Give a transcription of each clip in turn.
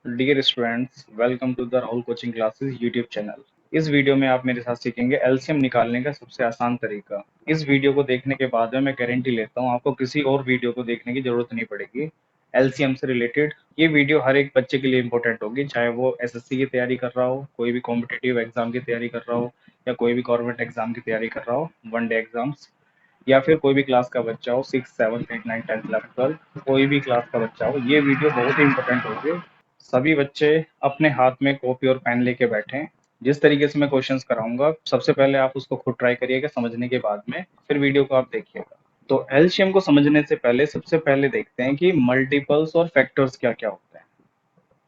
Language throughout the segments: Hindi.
Dear students, welcome to the Rahul coaching classes YouTube channel. इस वीडियो में आप मेरे साथ सीखेंगे एलसीएम निकालने का सबसे आसान तरीका। इस वीडियो को देखने के बाद में मैं गारंटी लेता हूँ आपको किसी और वीडियो को देखने की जरूरत नहीं पड़ेगी एलसीएम से रिलेटेड। ये वीडियो हर एक बच्चे के लिए इंपॉर्टेंट होगी, चाहे वो एसएससी की तैयारी कर रहा हो, कोई भी कॉम्पिटिटिव एग्जाम की तैयारी कर रहा हो, या कोई भी गवर्नमेंट एग्जाम की तैयारी कर रहा हो, वन डे एग्जाम्स, या फिर कोई भी क्लास का बच्चा हो, 6, 7, 8, 9, 10, 11, 12, कोई भी क्लास का बच्चा हो, ये वीडियो बहुत ही इंपॉर्टेंट होगी। सभी बच्चे अपने हाथ में कॉपी और पेन लेके बैठें। जिस तरीके से मैं क्वेश्चंस कराऊंगा, सबसे पहले आप उसको खुद ट्राई करिएगा, समझने के बाद में फिर वीडियो को आप देखिएगा। तो एलसीएम को समझने से पहले सबसे पहले देखते हैं कि मल्टीपल्स और फैक्टर्स क्या क्या होते हैं।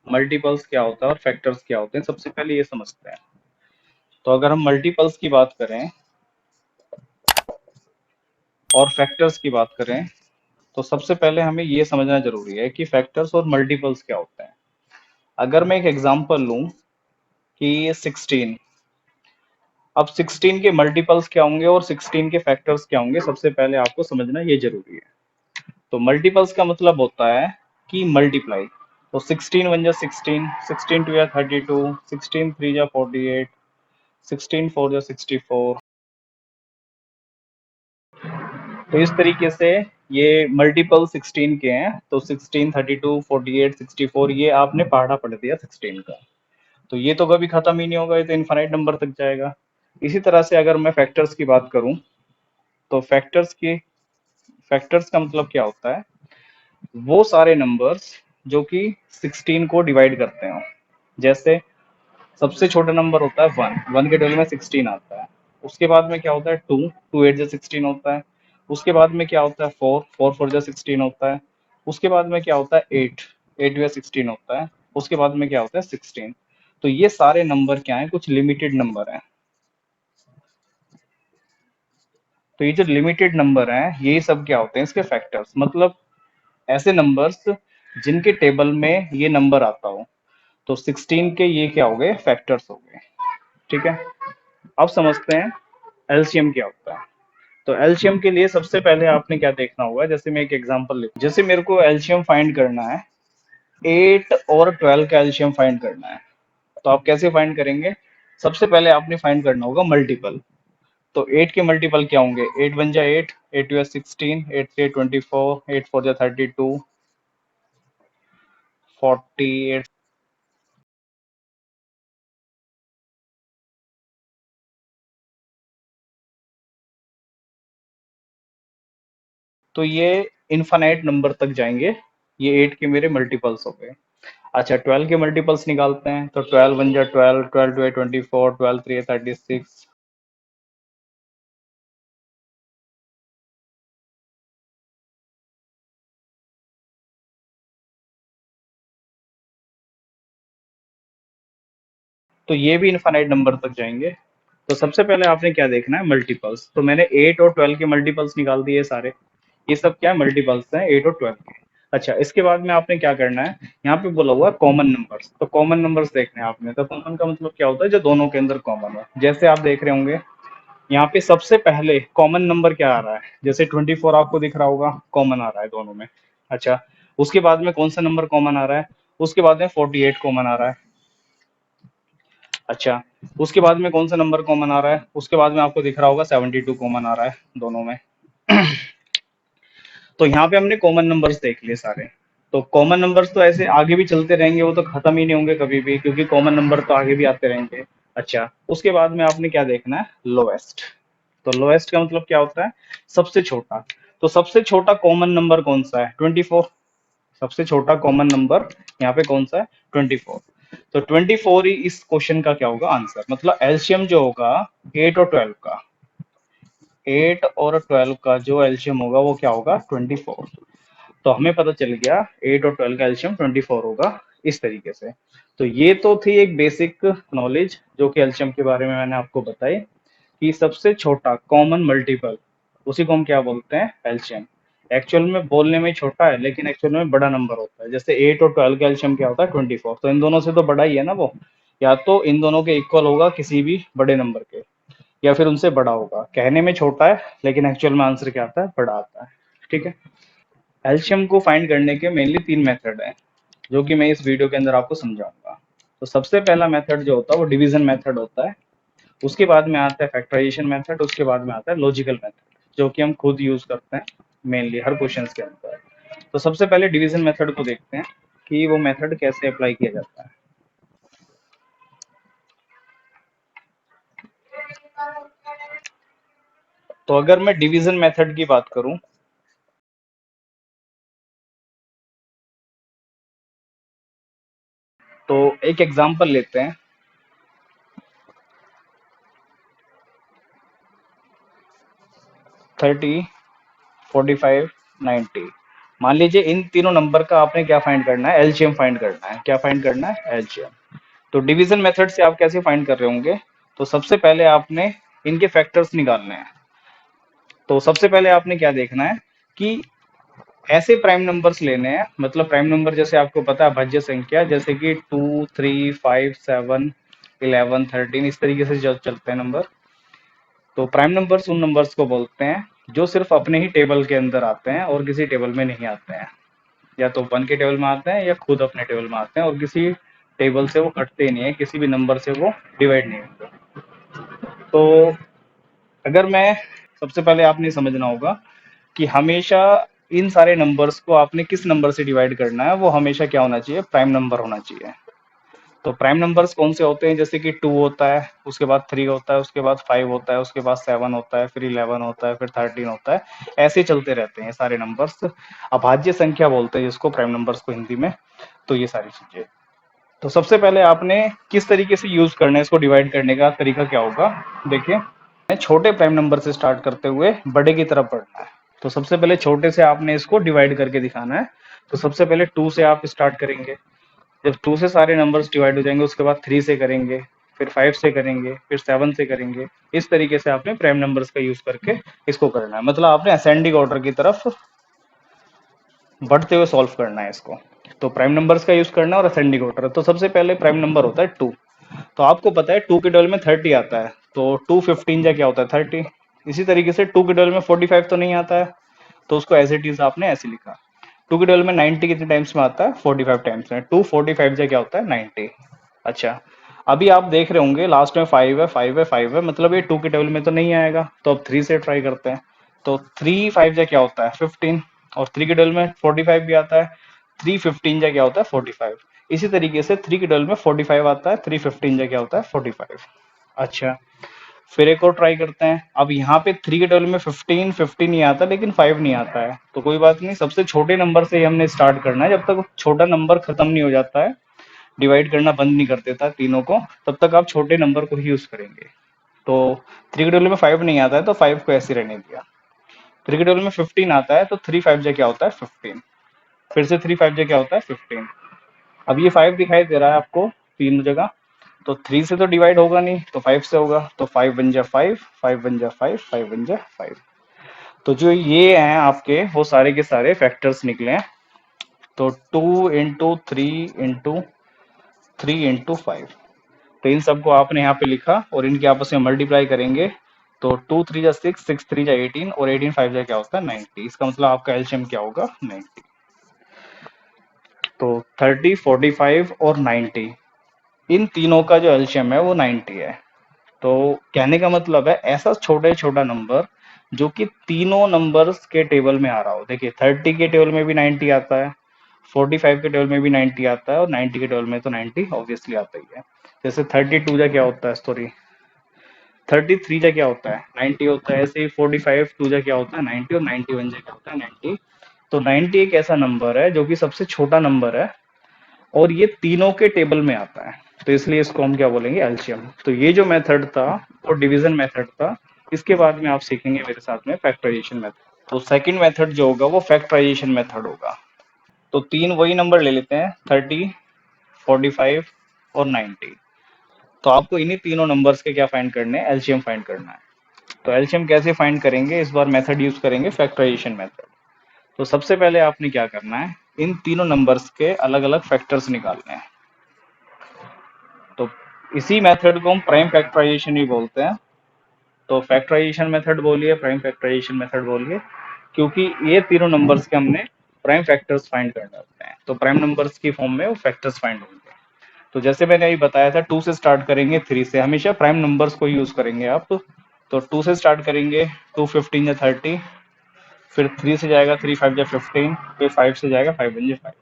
मल्टीपल्स क्या होता है और फैक्टर्स क्या होते हैं, सबसे पहले ये समझते हैं। तो अगर हम मल्टीपल्स की बात करें और फैक्टर्स की बात करें, तो सबसे पहले हमें ये समझना जरूरी है कि फैक्टर्स और मल्टीपल्स क्या होते हैं। अगर मैं एक एग्जांपल लूं कि 16, अब 16 के मल्टीपल्स क्या होंगे और 16 के फैक्टर्स क्या होंगे, सबसे पहले आपको समझना ये जरूरी है। तो मल्टीपल्स का मतलब होता है कि मल्टीप्लाई। तो 16 वन जा 16, 16 टू या 32, 16 थ्री जा 48, 16 फोर जा 64। तो इस तरीके से ये मल्टीपल 16 के हैं। तो 16, 32, 48, 64, ये आपने पढ़ा पढ़ दिया 16 का। तो ये तो कभी खत्म ही नहीं होगा, ये तो इनफाइनाइट नंबर तक जाएगा। इसी तरह से अगर मैं फैक्टर्स की बात करूं, तो फैक्टर्स का मतलब क्या होता है, वो सारे नंबर्स जो कि 16 को डिवाइड करते हो। जैसे सबसे छोटा नंबर होता है 1, 1 के डबल में 16 आता है। उसके बाद में क्या होता है 2, 2 8 जा 16 होता है। उसके बाद में क्या होता है 4, 4 4 जा 16 होता है। उसके बाद में क्या होता है 8, 8 या 16 होता है। उसके बाद में क्या होता है 16। तो ये सारे नंबर क्या है, कुछ लिमिटेड नंबर है। तो ये जो लिमिटेड नंबर हैं, ये सब क्या होते हैं, इसके फैक्टर्स, मतलब ऐसे नंबर्स जिनके टेबल में ये नंबर आता हो। तो 16 के ये क्या हो गए, फैक्टर्स हो गए। ठीक है। अब समझते हैं एलसीएम क्या होता है। तो एलसीएम के लिए सबसे पहले आपने क्या देखना होगा, जैसे मैं एक एग्जांपल ले, जैसे मेरे को एलसीएम फाइंड करना है, 8 और 12 का एलसीएम फाइंड करना है। तो आप कैसे फाइंड करेंगे, सबसे पहले आपने फाइंड करना होगा मल्टीपल। तो 8 के मल्टीपल क्या होंगे, 8 वन जा 8, 8 टू 16, 8 से 24, 8 फोर जा 32, 48। तो ये इनफाइनाइट नंबर तक जाएंगे। ये 8 के मेरे मल्टीपल्स हो गए। अच्छा, 12 के मल्टीपल्स निकालते हैं। तो 12 वन जा 12, 12 टू 24, 12 थ्री 36। तो ये भी इनफाइनाइट नंबर तक जाएंगे। तो सबसे पहले आपने क्या देखना है, मल्टीपल्स। तो मैंने 8 और 12 के मल्टीपल्स निकाल दिए सारे। ये सब क्या है, मल्टीपल्स हैं 8 और 12 के। अच्छा, इसके बाद में आपने क्या करना है, यहाँ पे बोला हुआ कॉमन नंबर्स। तो कॉमन नंबर्स देखने हैं आपने। तो कॉमन का मतलब क्या होता है, जो दोनों के अंदर कॉमन है। जैसे आप देख रहे होंगे यहाँ पे सबसे पहले कॉमन नंबर क्या आ रहा है, जैसे 24 आपको दिख रहा होगा, कॉमन आ रहा है दोनों में। अच्छा, उसके बाद में कौन सा नंबर कॉमन आ रहा है, उसके बाद में 48 कॉमन आ रहा है। अच्छा, उसके बाद में कौन सा नंबर कॉमन आ रहा है, उसके बाद में आपको दिख रहा होगा 72 कॉमन आ रहा है दोनों में। तो यहाँ पे हमने कॉमन नंबर्स देख लिए सारे। तो कॉमन नंबर्स तो ऐसे आगे भी चलते रहेंगे, वो तो खत्म ही नहीं होंगे कभी भी, क्योंकि कॉमन नंबर तो आगे भी आते रहेंगे। अच्छा, उसके बाद में आपने क्या देखना है, लोएस्ट। तो लोएस्ट का मतलब क्या होता है, सबसे छोटा। तो सबसे छोटा कॉमन नंबर कौन सा है, 24। सबसे छोटा कॉमन नंबर यहाँ पे कौन सा है, 24। तो 24 ही इस क्वेश्चन का क्या होगा, आंसर। मतलब एलसीएम जो होगा 8 और 12 का, 8 और 12 का जो एलसीएम होगा वो क्या होगा, 24। तो हमें पता चल गया 8 और 12 का एलसीएम 24 होगा, इस तरीके से। तो ये तो थी एक बेसिक नॉलेज जो कि एलसीएम के बारे में मैंने आपको बताई, कि सबसे छोटा कॉमन मल्टीपल, उसी को हम क्या बोलते हैं, एलसीएम। एक्चुअल में बोलने में छोटा है, लेकिन एक्चुअल में बड़ा नंबर होता है। जैसे 8 और 12 का एलसीएम क्या होता है, 24। तो इन दोनों से तो बड़ा ही है ना वो, या तो इन दोनों के इक्वल होगा किसी भी बड़े नंबर के, या फिर उनसे बड़ा होगा। कहने में छोटा है, लेकिन एक्चुअल में आंसर क्या आता है, बड़ा आता है। ठीक है। एलसीएम को फाइंड करने के मेनली तीन मेथड है, जो कि मैं इस वीडियो के अंदर आपको समझाऊंगा। तो सबसे पहला मेथड जो होता है वो डिवीजन मेथड होता है, उसके बाद में आता है फैक्टराइजेशन मेथड, उसके बाद में आता है लॉजिकल मेथड, जो कि हम खुद यूज करते हैं मेनली हर क्वेश्चंस के अंदर। तो सबसे पहले डिवीजन मेथड को देखते हैं कि वो मेथड कैसे अप्लाई किया जाता है। तो अगर मैं डिवीजन मेथड की बात करूं, तो एक एग्जांपल लेते हैं। 30, 45, 90। मान लीजिए इन तीनों नंबर का आपने क्या फाइंड करना है, एलसीएम फाइंड करना है। क्या फाइंड करना है? एलसीएम। तो डिवीजन मेथड से आप कैसे फाइंड कर रहे होंगे? तो सबसे पहले आपने इनके फैक्टर्स निकालने हैं। तो सबसे पहले आपने क्या देखना है कि ऐसे प्राइम नंबर्स लेने हैं, मतलब प्राइम नंबर जैसे आपको पता है भाज्य संख्या, जैसे कि 2, 3, 5, 7, 11, 13, इस तरीके से जो चलते हैं नंबर। तो प्राइम नंबर्स उन नंबर्स को बोलते हैं जो सिर्फ अपने ही टेबल के अंदर आते हैं और किसी टेबल में नहीं आते हैं। या तो वन के टेबल में आते हैं या खुद अपने टेबल में आते हैं, और किसी टेबल से वो कटते नहीं है, किसी भी नंबर से वो डिवाइड नहीं होते। तो अगर मैं, सबसे पहले आपने समझना होगा कि हमेशा इन सारे नंबर्स को आपने किस नंबर से डिवाइड करना है, वो हमेशा क्या होना चाहिए? प्राइम नंबर होना चाहिए। तो प्राइम नंबर्स कौन से होते हैं? जैसे कि 2 होता है, उसके बाद 3 होता है, उसके बाद 5 होता है, उसके बाद 7 होता है, फिर 11 होता है, फिर 13 होता है। ऐसे चलते रहते हैं सारे नंबर्स। अभाज्य संख्या बोलते हैं जिसको, प्राइम नंबर्स को हिंदी में। तो ये सारी चीजें। तो सबसे पहले आपने किस तरीके से यूज करना है इसको, डिवाइड करने का तरीका क्या होगा? देखिए, छोटे प्राइम नंबर से स्टार्ट करते हुए बड़े की तरफ बढ़ना है। तो सबसे पहले छोटे से आपने इसको डिवाइड करके दिखाना है। तो सबसे पहले 2 से आप स्टार्ट करेंगे। जब 2 से सारे नंबर्स डिवाइड हो जाएंगे, उसके बाद 3 से करेंगे, फिर 5 से करेंगे, फिर 7 से करेंगे। इस तरीके से आपने प्राइम नंबर्स का यूज करके इसको करना है, मतलब आपने असेंडिंग ऑर्डर की तरफ बढ़ते हुए सॉल्व करना है इसको। तो प्राइम नंबर्स का यूज करना है और असेंडिंग ऑर्डर। तो सबसे पहले प्राइम नंबर होता है 2। तो आपको पता है 2 के टेबल में 30 आता है, तो 2 15 जा क्या होता है? 30। इसी तरीके से 2 के टेबल में 45 तो नहीं आता है, तो उसको एज इट इज आपने ऐसे लिखा। 2 के टेबल में 90 कितने टाइम्स में आता है? 45 टाइम्स में। 2 45 जा क्या होता है? 90। अच्छा, अभी आप देख रहे होंगे लास्ट में 5 है, 5 है, 5 है, मतलब ये 2 के टेबल में तो नहीं आएगा। तो अब 3 से ट्राई करते हैं। तो 3 5 जा क्या होता है? 15। और 3 के टेबल में 45 भी आता है। 3 15 जा क्या होता है? 45। इसी तरीके से 3 के टेबल में 45 आता है, 3 15 जा क्या होता है? 45। अच्छा, फिर एक और ट्राई करते हैं। अब यहाँ पे 3 के टेबल में 15 50 नहीं आता, लेकिन 5 नहीं आता है। तो कोई बात नहीं, सबसे छोटे नंबर से ही हमने स्टार्ट करना है। जब तक छोटा नंबर खत्म नहीं हो जाता है, डिवाइड करना बंद नहीं कर देता तीनों को, तब तक आप छोटे नंबर को ही यूज करेंगे। तो 3 के टेबल में 5 नहीं आता है, तो 5 को ऐसे रहने दिया। 3 के टेबल में 15 आता है, तो 3 5 जा क्या होता है? 15। फिर से 3 5 जा क्या होता है? 15। अब ये 5 दिखाई दे रहा है आपको तीन जगह। तो 3 से तो डिवाइड होगा नहीं, तो 5 से होगा। तो 5 बन जा 5, 5 बन जा 5, 5 बन जा 5। तो जो ये हैं आपके, वो सारे के सारे फैक्टर्स निकले हैं। तो 2 इंटू 3 इंटू 3 इंटू 5। तो इन सबको आपने यहाँ पे लिखा और इनके आपस में मल्टीप्लाई करेंगे। तो 2 3 जा 6, 6 3 जा 18, और 18 5 जा क्या होता है? 90। इसका मतलब आपका एलसीएम क्या होगा? 90। तो 30, 45 और 90, इन तीनों का जो एलसीएम है वो 90 है। तो कहने का मतलब है ऐसा छोटे छोटा नंबर जो कि तीनों नंबर्स के टेबल में आ रहा हो। देखिए 30 के टेबल में भी 90 आता है, 45 के टेबल में भी 90 आता है, और 90 के टेबल में तो 90 ऑब्वियसली आता ही है। जैसे 32 जा क्या होता है? सॉरी, 33 जा क्या होता है? 90 होता है। ऐसे ही 45 टू जा क्या होता है? 90। और 91 जा क्या होता है? 90। तो 90 एक ऐसा नंबर है जो कि सबसे छोटा नंबर है, और ये तीनों के टेबल में आता है। तो इसलिए इसको हम क्या बोलेंगे? एलसीएम। तो ये जो मेथड था वो डिवीजन मेथड था। इसके बाद में आप सीखेंगे मेरे साथ में फैक्टराइजेशन मेथड। तो सेकंड मेथड जो होगा वो फैक्टराइजेशन मेथड होगा। तो तीन वही नंबर ले लेते हैं, 30, 45 और 90। तो आपको इन्हीं तीनों नंबर्स के क्या फाइंड करने हैं? एलसीएम फाइंड करना है। तो एलसीएम कैसे फाइंड करेंगे? इस बार मेथड यूज करेंगे फैक्टराइजेशन मेथड। तो सबसे पहले आपने क्या करना है, इन तीनों नंबर्स के अलग अलग फैक्टर्स निकालने हैं। तो इसी मेथड को हम प्राइम फैक्टराइजेशन ही बोलते हैं। तो फैक्टराइजेशन मेथड बोलिए, प्राइम फैक्टराइजेशन मेथड बोलिए, क्योंकि ये तीनों नंबर्स के हमने प्राइम फैक्टर्स फाइंड करने होते हैं। तो प्राइम नंबर्स की फॉर्म में वो फैक्टर्स फाइंड होंगे। तो जैसे मैंने अभी बताया था 2 से स्टार्ट करेंगे 3 से, हमेशा प्राइम नंबर्स को यूज करेंगे आप। तो 2 से स्टार्ट करेंगे, 2 15 या 30, फिर 3 से जाएगा 3 5 या 15, फिर 5 से जाएगा 5 1 या 5।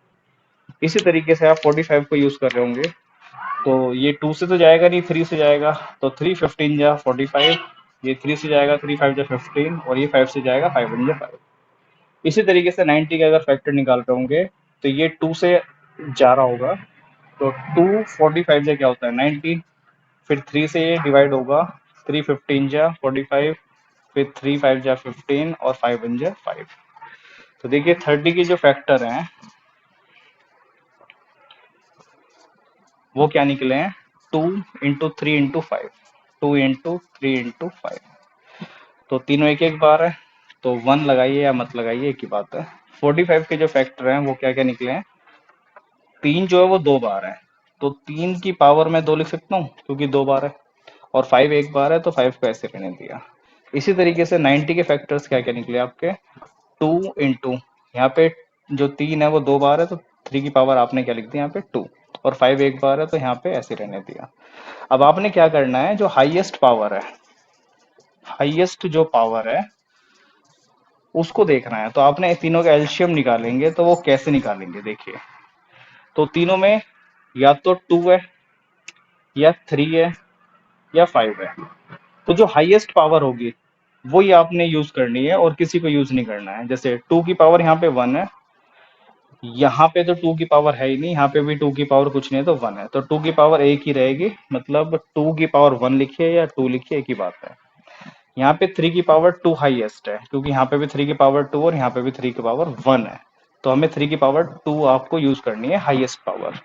इसी तरीके से आप 45 को यूज कर रहे होंगे। तो ये 2 से तो जाएगा नहीं, 3 से जाएगा, तो 3 15 या 45, ये 3 से जाएगा 3 5 या 15, और ये 5 से जाएगा 5 1 या 5। इसी तरीके से 90 का अगर फैक्टर निकाल रहे होंगे तो ये 2 से जा रहा होगा, तो 2 45 से क्या होता है 90, फिर 3 से ये डिवाइड होगा, 3 15 जा 45, फिर 3 5 जा 15, और 5 1 जा 5। तो देखिए 30 के जो फैक्टर हैं वो क्या निकले हैं, 2 इंटू 3 इंटू 5, 2 इंटू 3 इंटू 5। तो तीनों एक एक बार है, तो 1 लगाइए या मत लगाइए एक ही बात है। 45 के जो फैक्टर हैं वो क्या क्या निकले हैं, 3 जो है वो 2 बार है, तो 3 की पावर में 2 लिख सकता हूँ क्योंकि 2 बार है, और 5 एक बार है तो 5 को ऐसे रहने दिया। इसी तरीके से 90 के फैक्टर्स क्या क्या निकले आपके, 2 इंटू, यहाँ पे जो 3 है वो 2 बार है, तो 3 की पावर आपने क्या लिख दी यहाँ पे 2, और 5 एक बार है तो यहाँ पे ऐसे रहने दिया। अब आपने क्या करना है, जो हाईएस्ट पावर है, हाईएस्ट जो पावर है उसको देखना है। तो आपने तीनों का एलसीएम निकालेंगे, तो वो कैसे निकालेंगे देखिए। तो तीनों में या तो 2 है, या 3 है, या 5 है। तो जो हाईएस्ट पावर होगी वो ही आपने यूज करनी है, और किसी को यूज नहीं करना है। जैसे 2 की पावर यहाँ पे 1 है, यहाँ पे तो 2 की पावर है ही नहीं, यहाँ पे भी 2 की पावर कुछ नहीं है, तो 1 है, तो 2 की पावर एक ही रहेगी, मतलब 2 की पावर 1 लिखिए या 2 लिखिए एक ही बात है। यहाँ पे 3 की पावर 2 हाईएस्ट है, क्योंकि यहाँ पे भी 3 की पावर 2 और यहाँ पे भी 3 की पावर 1 है, तो हमें 3 की पावर 2 आपको यूज करनी है हाईएस्ट पावर।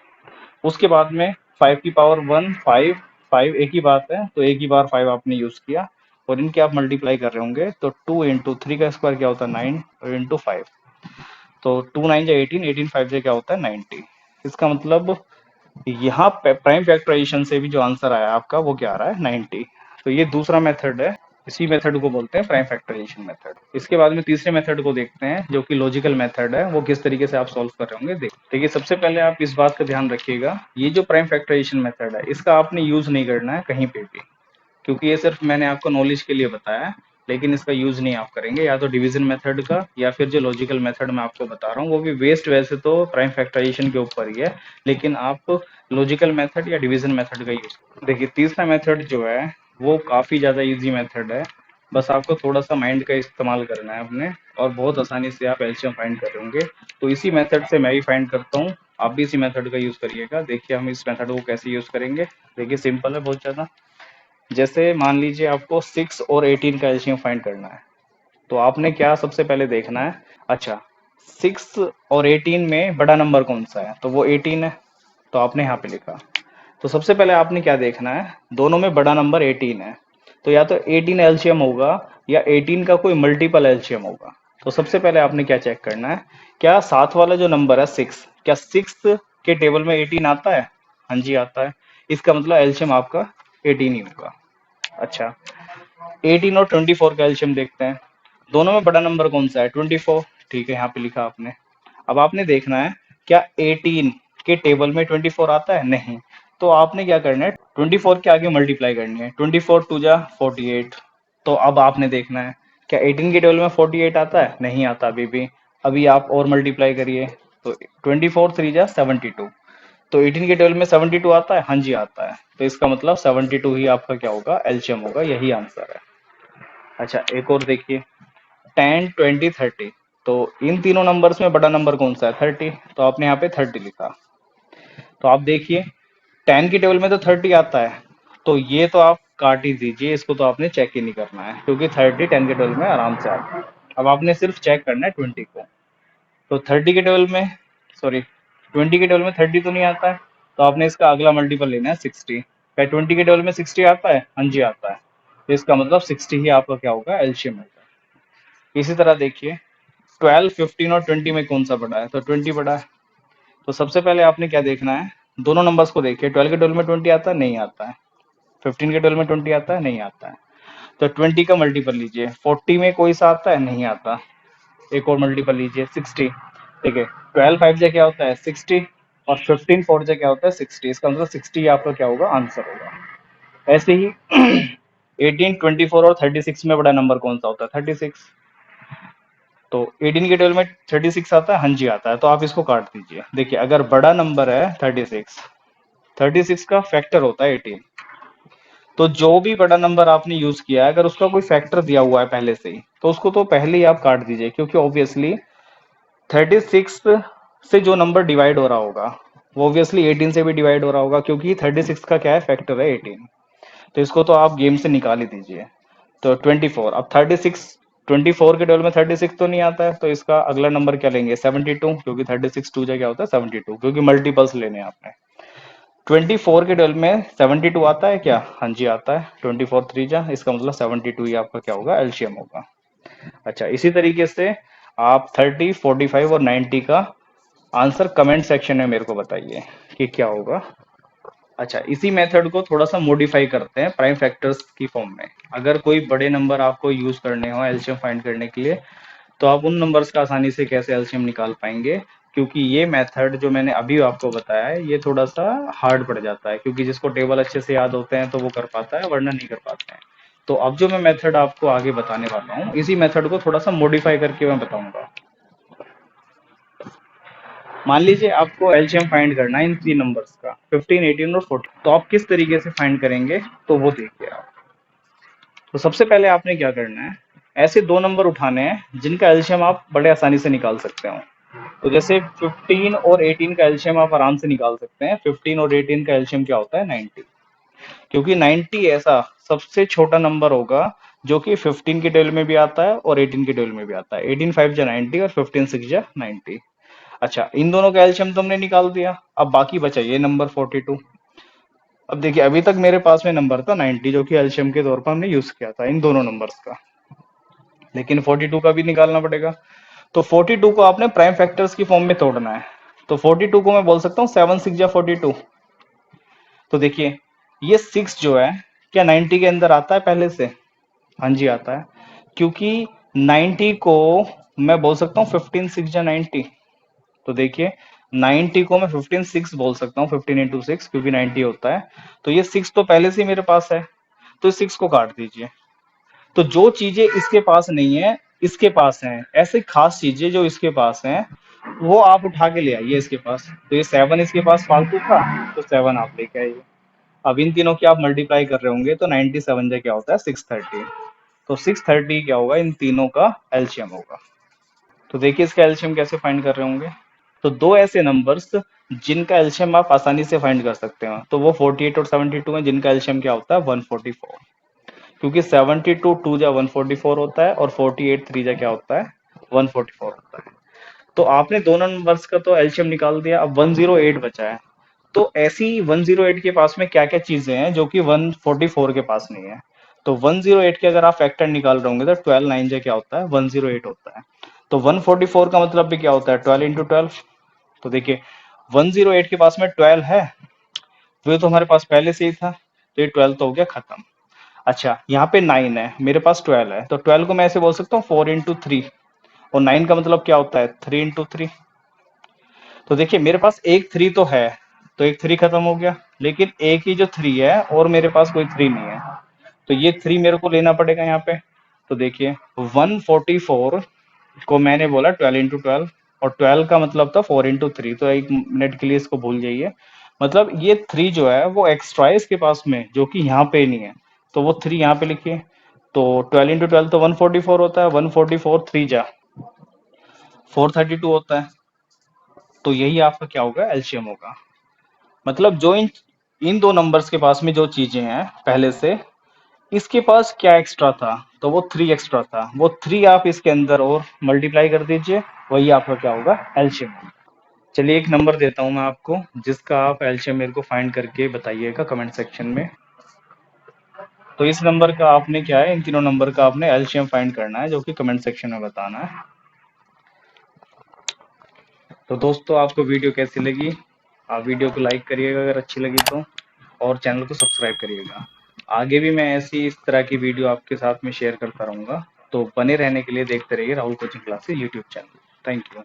उसके बाद में 5 की पावर 1, 5, 5 एक ही बात है, तो एक ही बार 5 आपने यूज किया, और इनके आप मल्टीप्लाई कर रहे होंगे, तो 2 इंटू 3 का स्क्वायर क्या होता है 9, और इंटू 5, तो 2 9 जा 18, 18 5 से क्या होता है 90। इसका मतलब यहाँ प्राइम फैक्टराइजेशन से भी जो आंसर आया आपका वो क्या आ रहा है 90। तो ये दूसरा मेथड है, इसी मेथड को बोलते हैं प्राइम फैक्टराइजेशन मेथड। इसके बाद में तीसरे मेथड को देखते हैं जो कि लॉजिकल मेथड है, वो किस तरीके से आप सॉल्व कर रहे होंगे देखिए। सबसे पहले आप इस बात का ध्यान रखिएगा, ये जो प्राइम फैक्टराइजेशन मेथड है इसका आपने यूज नहीं करना है कहीं पे भी, क्योंकि ये सिर्फ मैंने आपको नॉलेज के लिए बताया है, लेकिन इसका यूज नहीं आप करेंगे। या तो डिवीजन मेथड का, या फिर जो लॉजिकल मेथड मैं आपको बता रहा हूँ वो भी वेस्ट वैसे तो प्राइम फैक्टराइजेशन के ऊपर ही है, लेकिन आप लॉजिकल मेथड या डिवीजन मेथड का यूज। देखिए तीसरा मेथड जो है वो काफी ज्यादा इजी मेथड है, बस आपको थोड़ा सा माइंड का इस्तेमाल करना है अपने, और बहुत आसानी से आप एलसीएम फाइंड कर होंगे। तो इसी मेथड से मैं भी फाइंड करता हूँ, आप भी इसी मेथड का यूज करिएगा। देखिए हम इस मेथड को कैसे यूज करेंगे, देखिए सिंपल है बहुत ज्यादा। जैसे मान लीजिए आपको 6 और 18 का एलसीएम फाइंड करना है, तो आपने क्या सबसे पहले देखना है, अच्छा 6 और 18 में बड़ा नंबर कौन सा है, तो वो 18 है, तो आपने यहाँ पे लिखा। तो सबसे पहले आपने क्या देखना है, दोनों में बड़ा नंबर 18 है, तो या तो 18 एलसीएम होगा या 18 का कोई मल्टीपल एलसीएम होगा। तो सबसे पहले आपने क्या चेक करना है, क्या साथ वाला जो नंबर है 6, क्या 6 के टेबल में 18 आता है, हाँ जी आता है, इसका मतलब एलसीएम आपका 18 ही होगा। अच्छा 18 और 24 का एलसीएम देखते हैं, दोनों में बड़ा नंबर कौन सा है 24, ठीक है यहाँ पे लिखा आपने। अब आपने देखना है क्या 18 के टेबल में 24 आता है, नहीं, तो आपने क्या करना है 24 के आगे मल्टीप्लाई करनी है, 24 टू जा 48। तो अब आपने देखना है क्या 18 के टेबल में 48 आता है, नहीं आता अभी भी, अभी आप और मल्टीप्लाई करिए, तो 24 3 जा 72, तो 18 के टेबल में 72 आता है, हाँ जी आता है, तो इसका मतलब 72 ही आपका क्या होगा एलसीएम होगा, यही आंसर है। अच्छा एक और देखिए 10 20 30, तो इन तीनों नंबर्स में बड़ा नंबर कौन सा है 30, तो आपने यहाँ पे 30 लिखा। तो आप देखिए 10 की टेबल में तो 30 आता है, तो ये तो आप काट ही दीजिए, इसको तो आपने चेक ही नहीं करना है, क्योंकि 30 10 के टेबल में आराम से आता है। अब आपने सिर्फ चेक करना है 20 को, तो 30 के टेबल में, सॉरी 20 के टेबल में 30 तो नहीं आता है, तो आपने इसका अगला मल्टीपल लेना है 60। क्या 20 के टेबल में 60 आता है, हाँ जी आता है, तो इसका मतलब 60 ही आपका क्या होगा एलसीएम होगा। इसी तरह देखिए 12 15 और 20 में कौन सा बड़ा है, तो 20 बड़ा है। तो सबसे पहले आपने क्या देखना है, दोनों नंबर्स को देखिए, 12 के टेबल में 20 आता है, नहीं आता है, 15 के टेबल में 20 आता है, नहीं आता है, तो 20 का मल्टीपल लीजिए, 40 में कोई सा आता है, नहीं आता, एक और मल्टीपल लीजिए 60, ठीक है, 12 5 जा क्या होता है 60, और 15 4 जा क्या होता है 60, इसका मतलब 60 आपका क्या होगा आंसर होगा। ऐसे ही 18 24 और 36 में बड़ा नंबर कौन सा होता है 36। तो 18 के टेबल में 36 आता है, हाँ जी आता है, तो आप इसको काट दीजिए। देखिए अगर बड़ा नंबर है 36, 36 का फैक्टर होता है 18, तो जो भी बड़ा नंबर आपने यूज किया है अगर उसका कोई फैक्टर दिया हुआ है पहले से ही, तो उसको तो पहले ही आप काट दीजिए, क्योंकि ऑब्वियसली 36 से जो नंबर डिवाइड हो रहा होगा वो ऑब्वियसली 18 से भी डिवाइड हो रहा होगा, क्योंकि 36 का क्या है फैक्टर है 18। तो इसको तो आप गेम से निकाल ही दीजिए। तो 24, अब 36, 24 के टेबल में 36 तो नहीं आता है, तो इसका अगला नंबर क्या लेंगे 72, क्योंकि 36 टू जा क्या होता है 72, क्योंकि मल्टीपल्स लेने हैं आपने। 24 के टेबल में 72 आता है क्या, हाँ जी आता है, 24 थ्री जा, इसका मतलब 72 ही आपका क्या होगा एलसीएम होगा। अच्छा इसी तरीके से आप 30 45 और 90 का आंसर कमेंट सेक्शन में मेरे को बताइए कि क्या होगा। अच्छा इसी मेथड को थोड़ा सा मॉडिफाई करते हैं प्राइम फैक्टर्स की फॉर्म में। अगर कोई बड़े नंबर आपको यूज करने हो एलसीएम फाइंड करने के लिए, तो आप उन नंबर्स का आसानी से कैसे एलसीएम निकाल पाएंगे, क्योंकि ये मेथड जो मैंने अभी आपको बताया है ये थोड़ा सा हार्ड पड़ जाता है, क्योंकि जिसको टेबल अच्छे से याद होते हैं तो वो कर पाता है, वरना नहीं कर पाते हैं। तो अब जो मैं मेथड आपको आगे बताने वाला हूँ, इसी मेथड को थोड़ा सा मॉडिफाई करके मैं बताऊंगा। मान लीजिए आपको एलसीएम फाइंड करना है इन तीन नंबर्स का 15 18 और 14, तो आप किस तरीके से फाइंड करेंगे तो वो देखिए आप। तो सबसे पहले आपने क्या करना है, ऐसे दो नंबर उठाने हैं जिनका एलसीएम आप बड़े आसानी से निकाल सकते हो। तो जैसे 15 और 18 का एलसीएम आप आराम से निकाल सकते हैं। 15 और 18 का एलसीएम क्या होता है 90, क्योंकि 90 ऐसा सबसे छोटा नंबर होगा जो कि 15 के टेबल में भी आता है और 18 के टेबल में भी आता है। 18 5 जा 90 और 15 6 जा 90। अच्छा इन दोनों का एलसीएम तुमने निकाल दिया, अब बाकी बचा ये नंबर 42। अब देखिए अभी तक मेरे पास में नंबर था 90 जो कि एलसीएम के तौर पर हमने यूज किया था इन दोनों नंबर्स का, लेकिन 42 का भी निकालना पड़ेगा। तो 42 को आपने प्राइम फैक्टर्स की फॉर्म में तोड़ना है। तो 42 को मैं बोल सकता हूँ 7 6 जा 42। तो देखिए ये 6 जो है क्या 90 के अंदर आता है पहले से, हाँ जी आता है, क्योंकि 90 को मैं बोल सकता हूँ 15 6 जा 90। तो देखिए 90 को मैं 15 6 बोल सकता हूँ, 15 इंटू 6, क्योंकि 90 होता है। तो ये 6 तो पहले से ही मेरे पास है, तो 6 को काट दीजिए। तो जो चीजें इसके पास नहीं है इसके पास हैं, ऐसे खास चीजें जो इसके पास हैं वो आप उठा के ले आइए इसके पास। तो ये 7 इसके पास फालतू था, तो 7 आप लेके आइए। अब इन तीनों की आप मल्टीप्लाई कर रहे होंगे तो 97 जो क्या होता है 630। तो 630 क्या होगा इन तीनों का एलसीएम होगा। तो देखिए इसका एलसीएम कैसे फाइंड कर रहे होंगे। तो दो ऐसे नंबर्स जिनका एलसीएम आप आसानी से फाइंड कर सकते हो, तो वो 48 और 72 है, जिनका एलसीएम क्या होता है 144, क्योंकि 72 टू जा 144 होता है और 48 थ्री जा क्या होता है 144 होता है। तो आपने दोनों नंबर्स का तो एलसीएम निकाल दिया, अब 108 बचा है। तो ऐसी 108 के पास में क्या क्या चीजें हैं जो कि 144 के पास नहीं है। तो 108 के अगर आप फैक्टर निकाल रहे होंगे तो 12 9 जा क्या होता है 108 होता है। तो 144 का मतलब भी क्या होता है 12 इंटू 12। तो देखिए 108 के पास में 12 है, वो तो हमारे पास पहले से ही था, तो ये 12 तो हो गया खत्म। अच्छा यहाँ पे 9 है, मेरे पास 12 है, तो 12 को मैं ऐसे बोल सकता हूँ 4 इंटू 3, और 9 का मतलब क्या होता है 3 इंटू 3। तो देखिए मेरे पास एक 3 तो है, तो एक 3 खत्म हो गया, लेकिन एक ही जो 3 है और मेरे पास कोई 3 नहीं है, तो ये 3 मेरे को लेना पड़ेगा यहाँ पे। तो देखिए 144 को मैंने बोला 12 इंटू 12, और 12 का मतलब था 4 इंटू 3, तो एक मिनट के लिए इसको भूल जाइए। मतलब ये 3 जो है वो एक्स्ट्रा है इसके पास में जो कि यहाँ पे नहीं है, तो वो 3 यहाँ पे लिखिए। तो 12 इंटू 12 तो 144 होता है, 144 3 जा 432 होता है। तो यही आपका क्या होगा एलसीएम होगा। मतलब जो इन इन दो नंबर्स के पास में जो चीजें हैं पहले से, इसके पास क्या एक्स्ट्रा था, तो वो 3 एक्स्ट्रा था, वो 3 आप इसके अंदर और मल्टीप्लाई कर दीजिए, वही आपका क्या होगा एलसीएम। चलिए एक नंबर देता हूं मैं आपको जिसका आप एलसीएम मेरे को फाइंड करके बताइएगा कमेंट सेक्शन में। तो इस नंबर का आपने क्या है, इन तीनों नंबर का आपने एलसीएम फाइंड करना है, जो कि कमेंट सेक्शन में बताना है। तो दोस्तों आपको वीडियो कैसी लगी, आप वीडियो को लाइक करिएगा अगर अच्छी लगी तो, और चैनल को सब्सक्राइब करिएगा। आगे भी मैं ऐसी इस तरह की वीडियो आपके साथ में शेयर करता रहूंगा, तो बने रहने के लिए देखते रहिए Rahul coaching classes YouTube channel. Thank you.